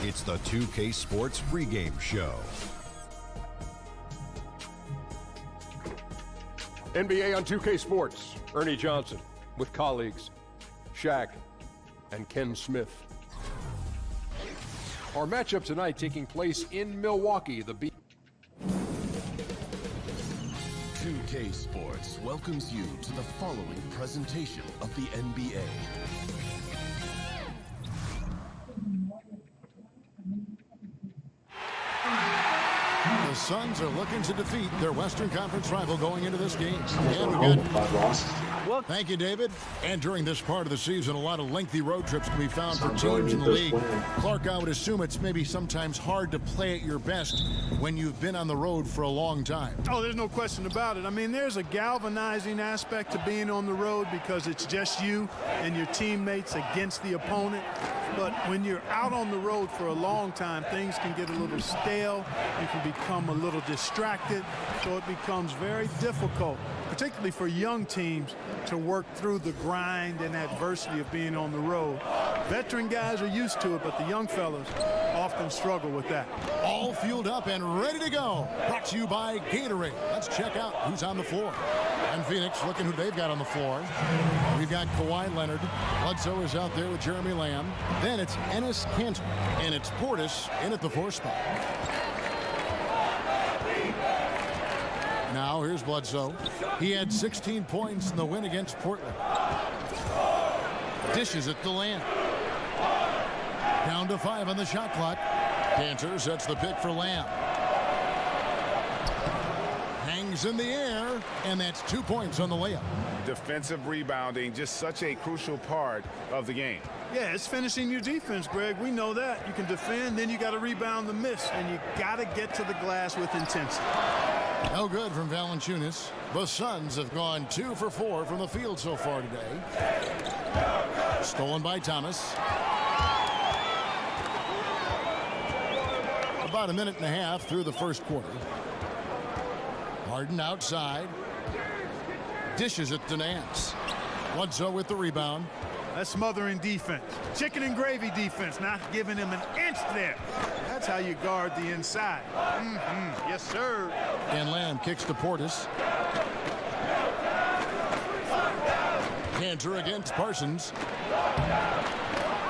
It's the 2K Sports pregame show. NBA on 2K Sports. Ernie Johnson with colleagues Shaq and Ken Smith. Our matchup tonight taking place in Milwaukee. The 2K Sports welcomes you to the following presentation of the NBA. The Suns are looking to defeat their Western Conference rival going into this game. And we got... Thank you, David. And during this part of the season, a lot of lengthy road trips can be found for teams in the league. Clark, I would assume it's maybe sometimes hard to play at your best when you've been on the road for a long time. Oh, there's no question about it. I mean, there's a galvanizing aspect to being on the road because it's just you and your teammates against the opponent. But when you're out on the road for a long time, things can get a little stale. You can become a little distracted. So it becomes very difficult, particularly for young teams, to work through the grind and adversity of being on the road. Veteran guys are used to it, but the young fellas often struggle with that. All fueled up and ready to go. Brought to you by Gatorade. Let's check out who's on the floor. And Phoenix, looking who they've got on the floor. We've got Kawhi Leonard. Bledsoe is out there with Jeremy Lamb. Then it's Enes Kanter. And it's Portis in at the 4 spot. Now here's Bledsoe. He had 16 points in the win against Portland. Dishes it to Lamb. Down to 5 on the shot clock. Kanter sets the pick for Lamb. Hangs in the air, and that's 2 points on the layup. Defensive rebounding, just such a crucial part of the game. Yeah, it's finishing your defense, Greg. We know that. You can defend, then you got to rebound the miss, and you got to get to the glass with intensity. No good from Valanciunas. The Suns have gone 2 for 4 from the field so far today. Stolen by Thomas. About a minute and a half through the first quarter. Harden outside. Dishes it to Nance. Bledsoe with the rebound. That's smothering defense. Chicken and gravy defense, not giving him an inch there. That's how you guard the inside. Yes, sir. And Lamb kicks to Portis. Kanter against Parsons.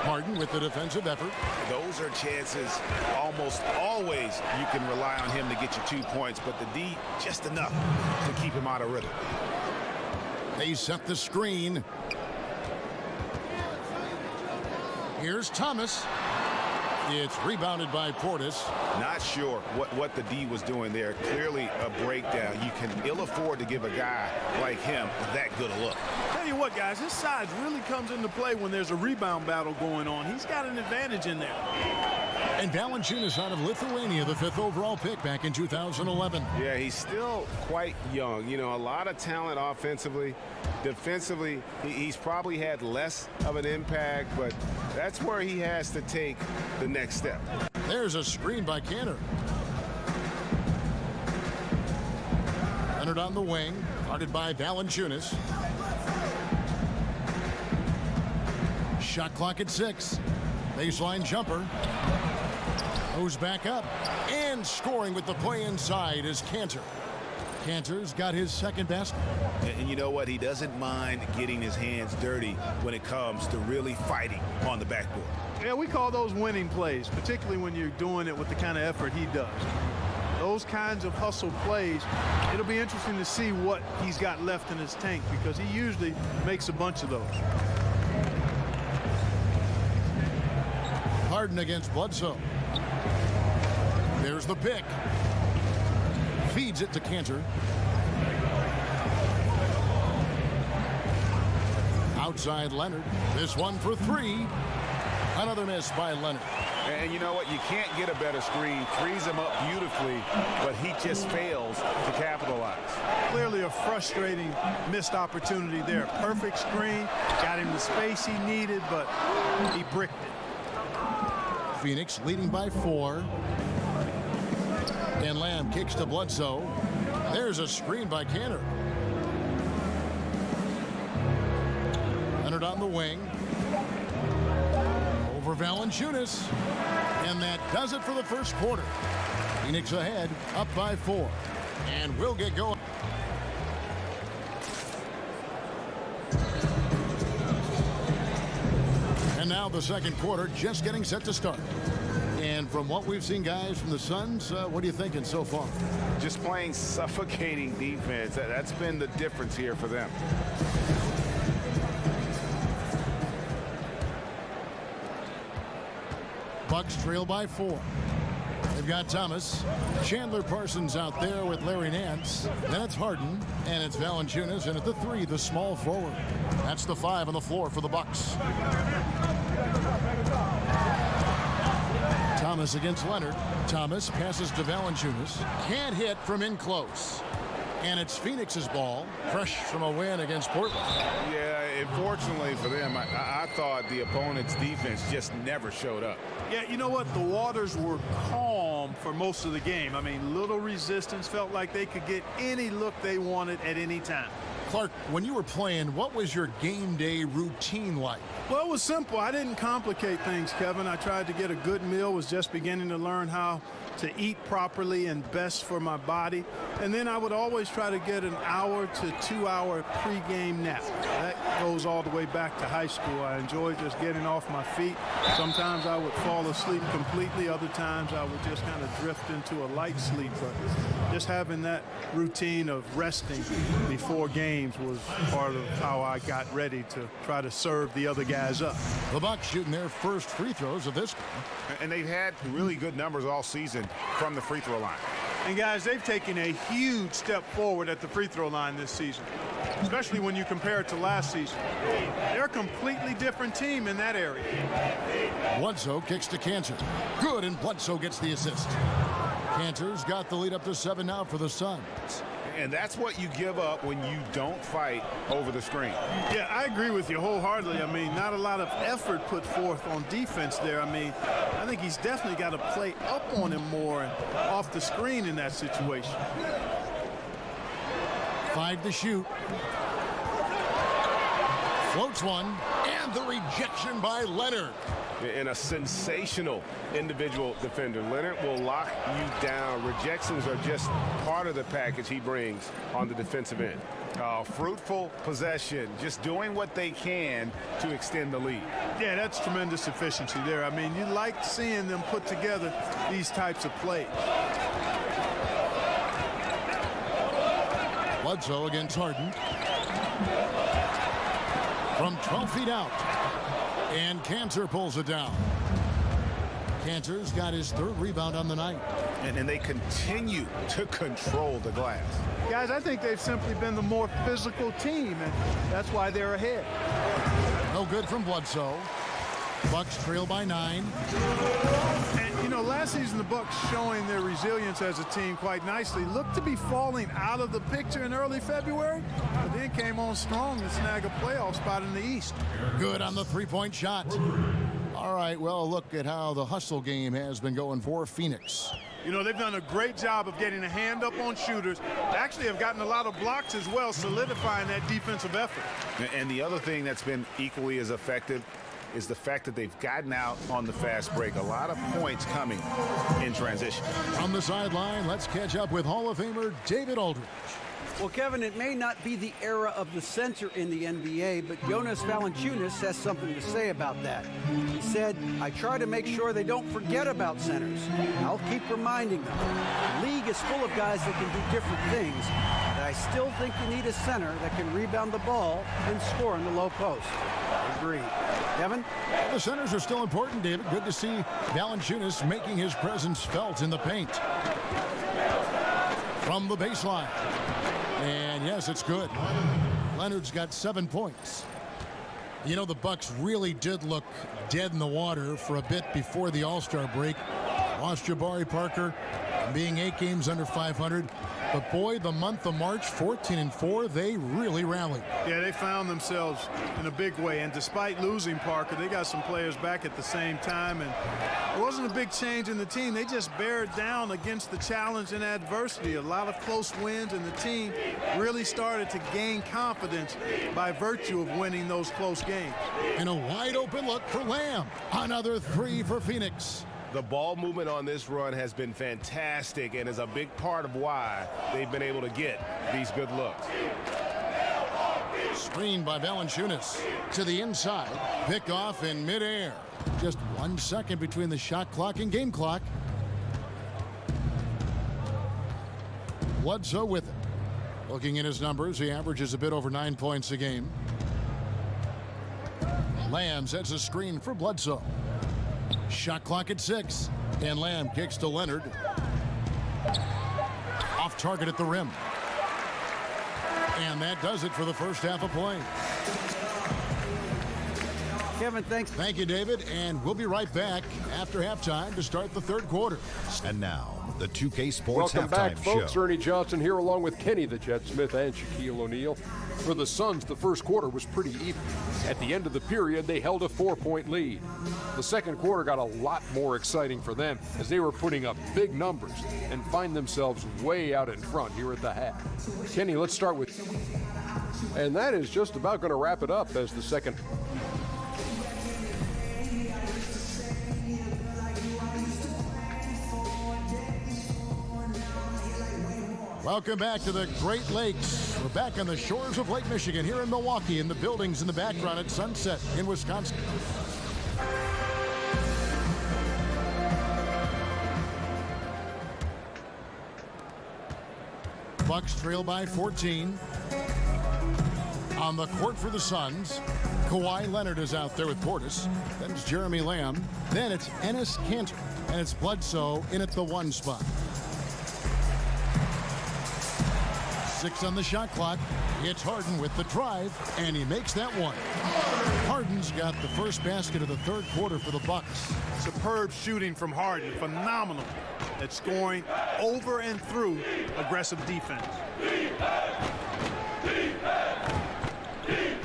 Harden with the defensive effort. Those are chances almost always you can rely on him to get you 2 points, but the D just enough to keep him out of rhythm. They set the screen. Here's Thomas. It's rebounded by Portis. Not sure what the D was doing there. Clearly a breakdown. You can ill afford to give a guy like him that good a look. Tell you what, guys, his size really comes into play when there's a rebound battle going on. He's got an advantage in there. And Valanciunas out of Lithuania, the 5th overall pick back in 2011. Yeah, he's still quite young. You know, a lot of talent offensively. Defensively, he's probably had less of an impact, but that's where he has to take the next step. There's a screen by Kanter. Leonard on the wing, guarded by Valanciunas. Shot clock at 6. Baseline jumper. Goes back up. And scoring with the play inside is Kanter. Kanter's got his second basket. And you know what? He doesn't mind getting his hands dirty when it comes to really fighting on the backboard. Yeah, we call those winning plays, particularly when you're doing it with the kind of effort he does. Those kinds of hustle plays, it'll be interesting to see what he's got left in his tank because he usually makes a bunch of those. Harden against Bledsoe. There's the pick. Feeds it to Kanter. Outside Leonard. This one for 3. Another miss by Leonard. And you know what? You can't get a better screen. Frees him up beautifully, but he just fails to capitalize. Clearly a frustrating missed opportunity there. Perfect screen. Got him the space he needed, but he bricked it. Phoenix leading by 4. And Lamb kicks to Bledsoe. There's a screen by Kanter. Leonard on the wing. Over Valanciunas. And that does it for the first quarter. Phoenix ahead, up by 4. And we'll get going. And now the second quarter just getting set to start. And from what we've seen, guys, from the Suns, what are you thinking so far? Just playing suffocating defense. That's been the difference here for them. Bucks trail by 4. They've got Thomas. Chandler Parsons out there with Larry Nance. Then it's Harden, and it's Valanciunas, and at the 3, the small forward. That's the 5 on the floor for the Bucks. Thomas against Leonard. Thomas passes to Valanciunas. Can't hit from in close. And it's Phoenix's ball, fresh from a win against Portland. Yeah, unfortunately for them, I thought the opponent's defense just never showed up. Yeah, you know what? The waters were calm for most of the game. I mean, little resistance, felt like they could get any look they wanted at any time. Clark, when you were playing, what was your game day routine like? Well, it was simple. I didn't complicate things, Kevin. I tried to get a good meal, was just beginning to learn how to eat properly and best for my body. And then I would always try to get an hour to 2-hour pregame nap. That goes all the way back to high school. I enjoyed just getting off my feet. Sometimes I would fall asleep completely. Other times I would just kind of drift into a light sleep. But just having that routine of resting before games was part of how I got ready to try to serve the other guys up. The Bucks shooting their first free throws of this game. And they've had really good numbers all season from the free throw line. And guys, they've taken a huge step forward at the free throw line this season, especially when you compare it to last season. They're a completely different team in that area. Bledsoe kicks to Cantor. Good, and Bledsoe gets the assist. Cantor's got the lead up to 7 now for the Suns. And that's what you give up when you don't fight over the screen. Yeah, I agree with you wholeheartedly. I mean, not a lot of effort put forth on defense there. I mean, I think he's definitely got to play up on him more and off the screen in that situation. 5 to shoot. Floats one, and the rejection by Leonard. And a sensational individual defender. Leonard will lock you down. Rejections are just part of the package he brings on the defensive end. Fruitful possession, just doing what they can to extend the lead. Yeah, that's tremendous efficiency there. I mean, you like seeing them put together these types of plays. Bledsoe against Harden. From 12 feet out. And Cantor pulls it down. Cantor's got his 3rd rebound on the night. And they continue to control the glass. Guys, I think they've simply been the more physical team, and that's why they're ahead. No good from Bledsoe. Bucks trail by 9. And, you know, last season the Bucks, showing their resilience as a team quite nicely, looked to be falling out of the picture in early February, but then came on strong to snag a playoff spot in the East. Good on the 3-point shot. All right, well, look at how the hustle game has been going for Phoenix. You know, they've done a great job of getting a hand up on shooters. They actually have gotten a lot of blocks as well, solidifying that defensive effort. And the other thing that's been equally as effective is the fact that they've gotten out on the fast break. A lot of points coming in transition. From the sideline, let's catch up with Hall of Famer David Aldridge. Well, Kevin, it may not be the era of the center in the NBA, but Jonas Valanciunas has something to say about that. He said, "I try to make sure they don't forget about centers. I'll keep reminding them. The league is full of guys that can do different things, but I still think you need a center that can rebound the ball and score in the low post." Agreed. Kevin? The centers are still important, David. Good to see Valanciunas making his presence felt in the paint. From the baseline. And yes, it's good. Leonard's got 7 points. You know, the Bucks really did look dead in the water for a bit before the All-Star break. Lost Jabari Parker, being 8 games under 500. But boy, the month of March, 14-4, they really rallied. Yeah, they found themselves in a big way. And despite losing Parker, they got some players back at the same time. And it wasn't a big change in the team. They just bared down against the challenge and adversity. A lot of close wins, and the team really started to gain confidence by virtue of winning those close games. And a wide open look for Lamb. Another 3 for Phoenix. The ball movement on this run has been fantastic and is a big part of why they've been able to get these good looks. Screened by Valanciunas to the inside. Pick off in midair. Just 1 second between the shot clock and game clock. Bledsoe with it. Looking at his numbers, he averages a bit over 9 points a game. Lamb sets a screen for Bledsoe. Shot clock at 6. And Lamb kicks to Leonard. Off target at the rim. And that does it for the first half of play. Kevin, thanks. Thank you, David. And we'll be right back after halftime to start the third quarter. And now, the 2K Sports Welcome back, Halftime folks. Show. Ernie Johnson here along with Kenny the Jet Smith and Shaquille O'Neal. For the Suns, the first quarter was pretty even. At the end of the period, they held a 4-point lead. The second quarter got a lot more exciting for them as they were putting up big numbers and find themselves way out in front here at the half. Kenny, let's start with... And that is just about going to wrap it up as the second... Welcome back to the Great Lakes. We're back on the shores of Lake Michigan here in Milwaukee, in the buildings in the background at Sunset in Wisconsin. Bucks trail by 14. On the court for the Suns, Kawhi Leonard is out there with Portis. Then it's Jeremy Lamb. Then it's Enes Kanter. And it's Bledsoe in at the 1 spot. 6 on the shot clock. It's Harden with the drive, and he makes that one. Harden's got the first basket of the third quarter for the Bucks. Superb shooting from Harden. Phenomenal at scoring over and through aggressive defense.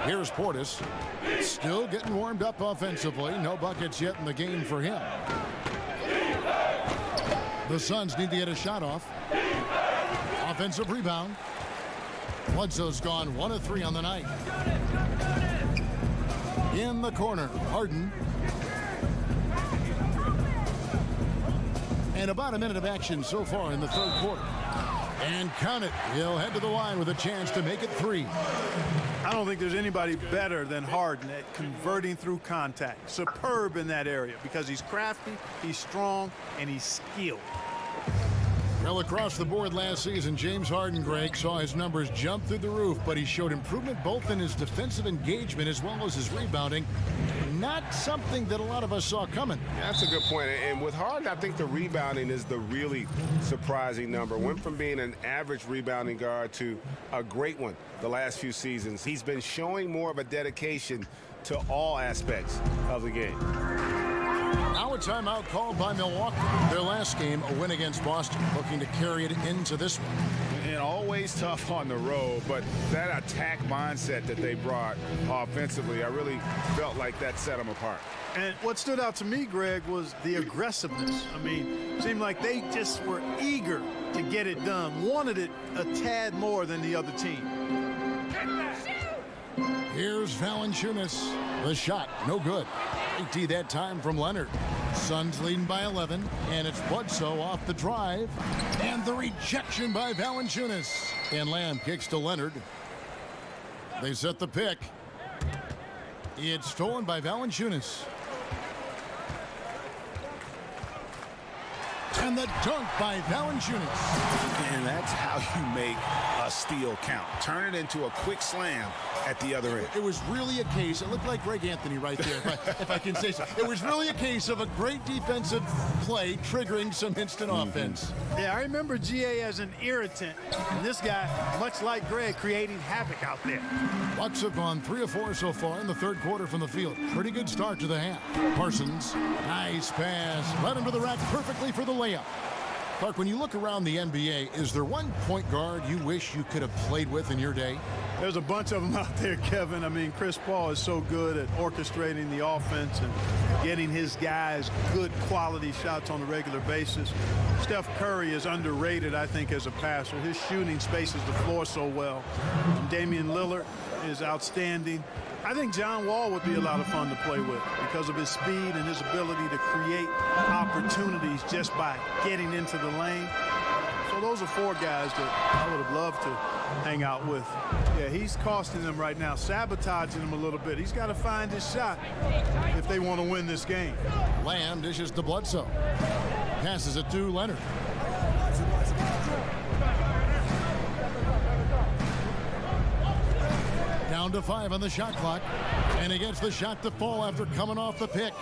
Here's Portis. Still getting warmed up offensively. No buckets yet in the game for him. The Suns need to get a shot off. Offensive rebound. Bledsoe's gone 1 of 3 on the night. In the corner, Harden. And about a minute of action so far in the third quarter. And count it. He'll head to the line with a chance to make it 3. I don't think there's anybody better than Harden at converting through contact. Superb in that area because he's crafty, he's strong, and he's skilled. Well, across the board last season, James Harden, Greg, saw his numbers jump through the roof, but he showed improvement both in his defensive engagement as well as his rebounding. Not something that a lot of us saw coming. That's a good point. And with Harden, I think the rebounding is the really surprising number. Went from being an average rebounding guard to a great one the last few seasons. He's been showing more of a dedication to all aspects of the game. Now a timeout called by Milwaukee. Their last game, a win against Boston, looking to carry it into this one. And always tough on the road, but that attack mindset that they brought offensively, I really felt like that set them apart. And what stood out to me, Greg, was the aggressiveness. I mean, it seemed like they just were eager to get it done, wanted it a tad more than the other team. Here's Valanciunas. The shot, no good. 80 that time from Leonard. Suns leading by 11, and it's Bledsoe off the drive. And the rejection by Valanciunas. And Lamb kicks to Leonard. They set the pick. It's stolen by Valanciunas. And the dunk by Valanciunas. And that's how you make a steal count. Turn it into a quick slam at the other end. It was really a case, it looked like Greg Anthony right there, if I can say so. It was really a case of a great defensive play triggering some instant offense. Yeah, I remember GA as an irritant, and this guy, much like Greg, creating havoc out there. Bucks have gone 3 of 4 so far in the third quarter from the field. Pretty good start to the half. Parsons, nice pass, led him to the rack perfectly for the layup. Clark, when you look around the NBA, is there one point guard you wish you could have played with in your day? There's a bunch of them out there, Kevin. I mean, Chris Paul is so good at orchestrating the offense and getting his guys good quality shots on a regular basis. Steph Curry is underrated, I think, as a passer. His shooting spaces the floor so well. Damian Lillard is outstanding. I think John Wall would be a lot of fun to play with because of his speed and his ability to create opportunities just by getting into the lane. So those are 4 guys that I would have loved to hang out with. Yeah, he's costing them right now, sabotaging them a little bit. He's got to find his shot if they want to win this game. Lamb dishes to Bledsoe. Passes it to Leonard. Down to 5 on the shot clock. And he gets the shot to fall after coming off the pick.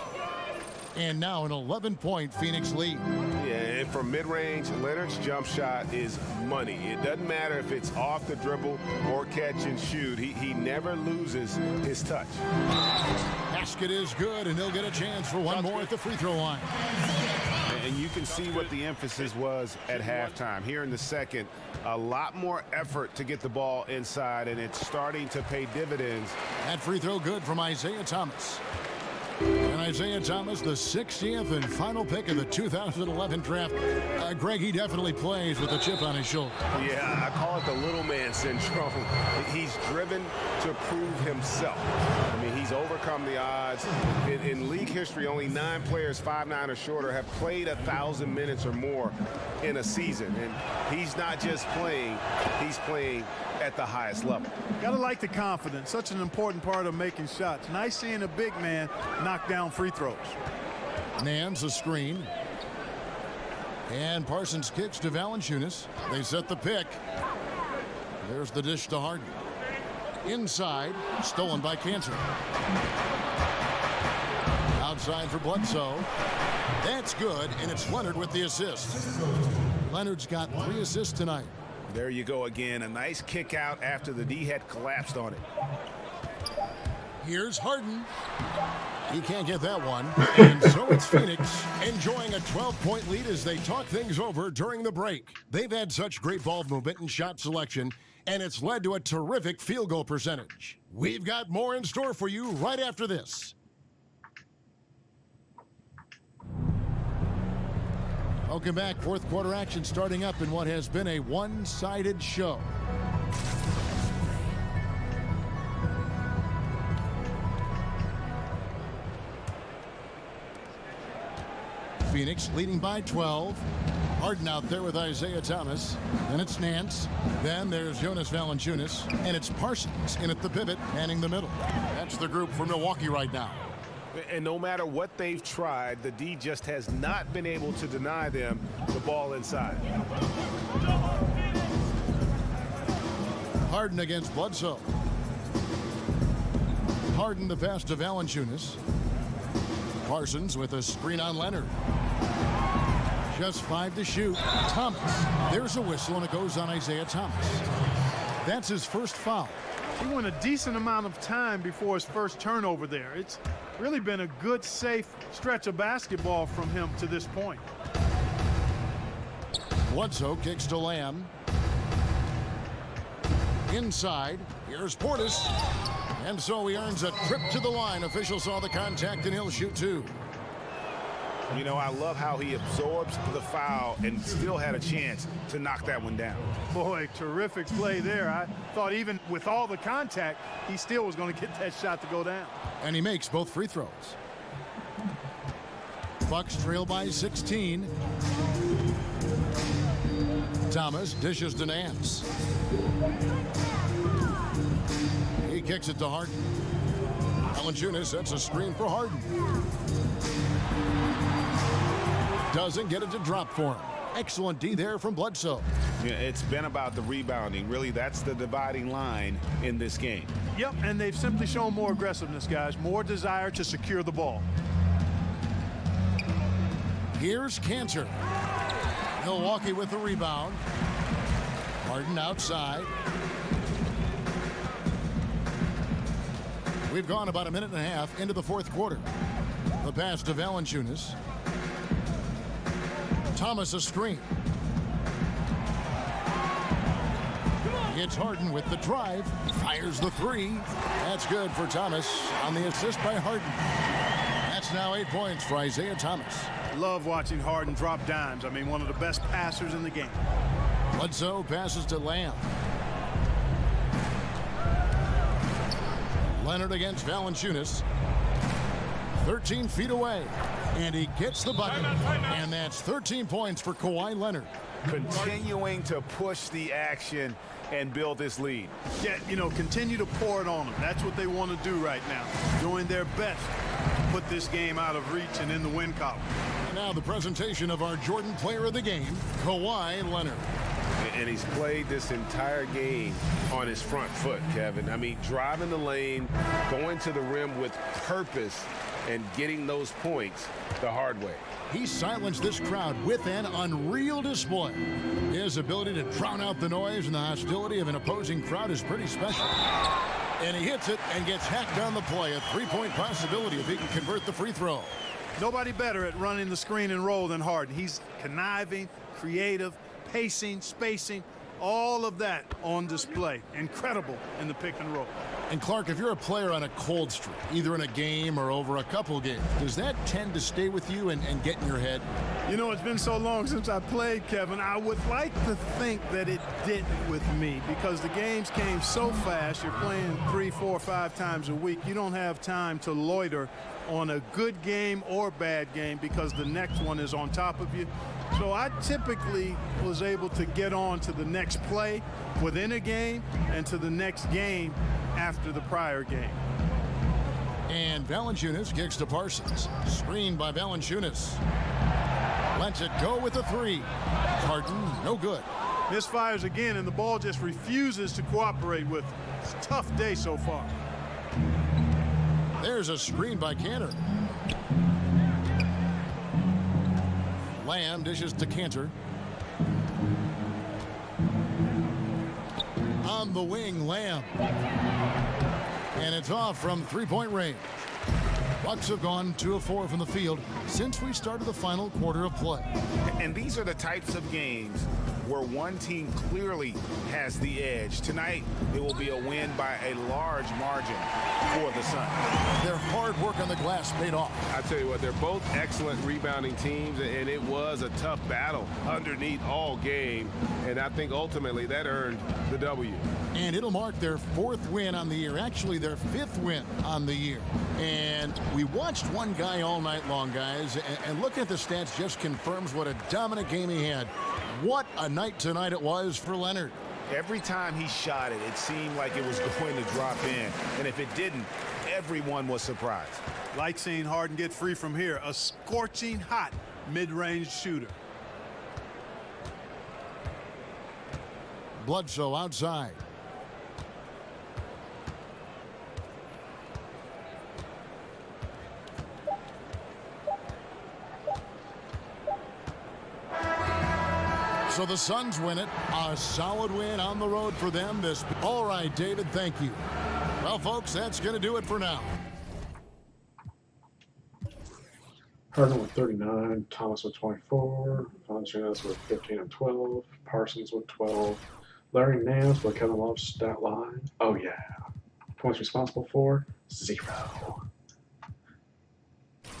And now an 11-point Phoenix lead. Yeah, and from mid-range, Leonard's jump shot is money. It doesn't matter if it's off the dribble or catch and shoot. He never loses his touch. Basket is good, and he'll get a chance for one more at the free throw line. And you can see what the emphasis was at halftime. Here in the second, a lot more effort to get the ball inside, and it's starting to pay dividends. That free throw good from Isaiah Thomas. And Isaiah Thomas, the 60th and final pick of the 2011 draft. Greg, he definitely plays with a chip on his shoulder. Yeah, I call it the little man syndrome. He's driven to prove himself. I mean, he's overcome the odds. In league history, only 9 players 5'9" or shorter have played 1,000 minutes or more in a season. And he's not just playing, he's playing at the highest level. Gotta like the confidence. Such an important part of making shots. Nice seeing a big man knock down free throws. Nance a screen. And Parsons kicks to Valanciunas. They set the pick. There's the dish to Harden. Inside, stolen by Cancer. Outside for Bledsoe. That's good, and it's Leonard with the assist. Leonard's got 3 assists tonight. There you go again. A nice kick out after the D had collapsed on it. Here's Harden. He can't get that one. And so it's Phoenix enjoying a 12-point lead as they talk things over during the break. They've had such great ball movement and shot selection, and it's led to a terrific field goal percentage. We've got more in store for you right after this. Welcome back. Fourth quarter action starting up in what has been a one-sided show. Phoenix leading by 12. Harden out there with Isaiah Thomas. Then it's Nance. Then there's Jonas Valanciunas. And it's Parsons in at the pivot, manning the middle. That's the group for Milwaukee right now. And no matter what they've tried, the D just has not been able to deny them the ball inside. Harden against Bledsoe. Harden the pass to Valanciunas. Parsons with a screen on Leonard. Just 5 to shoot. Thomas. There's a whistle, and it goes on Isaiah Thomas. That's his first foul. He went a decent amount of time before his first turnover there. It's really been a good, safe stretch of basketball from him to this point. Bledsoe kicks to Lamb. Inside. Here's Portis. And so he earns a trip to the line. Official saw the contact, and he'll shoot 2. You know, I love how he absorbs the foul and still had a chance to knock that one down. Boy, terrific play there. I thought even with all the contact, he still was going to get that shot to go down. And he makes both free throws. Bucks trail by 16. Thomas dishes to Nance. He kicks it to Harden. Valanciunas sets a screen for Harden. Doesn't get it to drop for him. Excellent D there from Bledsoe. Yeah, it's been about the rebounding. Really, that's the dividing line in this game. Yep, and they've simply shown more aggressiveness, guys. More desire to secure the ball. Here's Cantor. Milwaukee with the rebound. Harden outside. We've gone about a minute and a half into the fourth quarter. The pass to Valanciunas. Thomas a screen. It's Harden with the drive. Fires the three. That's good for Thomas on the assist by Harden. That's now 8 points for Isaiah Thomas. Love watching Harden drop dimes. I mean, one of the best passers in the game. Bledsoe passes to Lamb. Leonard against Valanciunas. 13 feet away. And he gets the bucket. And that's 13 points for Kawhi Leonard. Continuing to push the action and build this lead. Yeah, you know, continue to pour it on them. That's what they want to do right now. Doing their best to put this game out of reach and in the win column. And now the presentation of our Jordan player of the game, Kawhi Leonard. And he's played this entire game on his front foot, Kevin. I mean, driving the lane, going to the rim with purpose, and getting those points the hard way. He silenced this crowd with an unreal display. His ability to drown out the noise and the hostility of an opposing crowd is pretty special. And he hits it and gets hacked on the play. A three-point possibility if he can convert the free throw. Nobody better at running the screen and roll than Harden. He's conniving, creative, pacing, spacing, all of that on display. Incredible in the pick and roll. And Clark, if you're a player on a cold streak, either in a game or over a couple games, does that tend to stay with you and get in your head? You know, it's been so long since I played, Kevin. I would like to think that it didn't with me because the games came so fast. You're playing 3, 4, 5 times a week. You don't have time to loiter on a good game or bad game because the next one is on top of you. So I typically was able to get on to the next play within a game and to the next game after the prior game. And Valanciunas kicks to Parsons. Screened by Valanciunas. Lets it go with the three. Harden, no good. Misfires again, and the ball just refuses to cooperate with him. It's a tough day so far. There's a screen by Cantor. Lamb dishes to Cantor. On the wing, Lamb. And it's off from three-point range. Bucks have gone 2 of 4 from the field since we started the final quarter of play. And these are the types of games where one team clearly has the edge. Tonight, it will be a win by a large margin for the Suns. Their hard work on the glass paid off. I tell you what, they're both excellent rebounding teams, and it was a tough battle underneath all game. And I think ultimately that earned the W. And it'll mark their 4th win on the year, actually their 5th win on the year. And we watched one guy all night long, guys, and looking at the stats just confirms what a dominant game he had. What a night tonight it was for Leonard. Every time he shot it, it seemed like it was going to drop in. And if it didn't, everyone was surprised. Like seeing Harden get free from here. A scorching hot mid-range shooter. Bledsoe outside. So the Suns win it. A solid win on the road for them. All right, David, thank you. Well, folks, that's going to do it for now. Harden with 39, Thomas with 24, Valanciunas with 15 and 12, Parsons with 12, Larry Nance with Kevin Love's stat line. Oh, yeah. Points responsible for 0.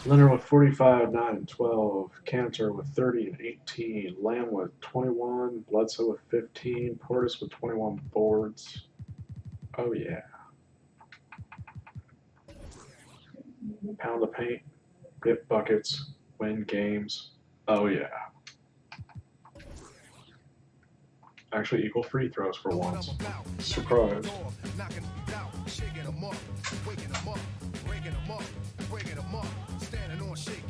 Leonard with 45, 9 and 12, Cantor with 30 and 18, Lamb with 21, Bledsoe with 15, Portis with 21 boards. Oh, yeah. Pound the paint, get buckets, win games. Oh, yeah. Actually equal free throws for once. Surprise. Standing on shaky.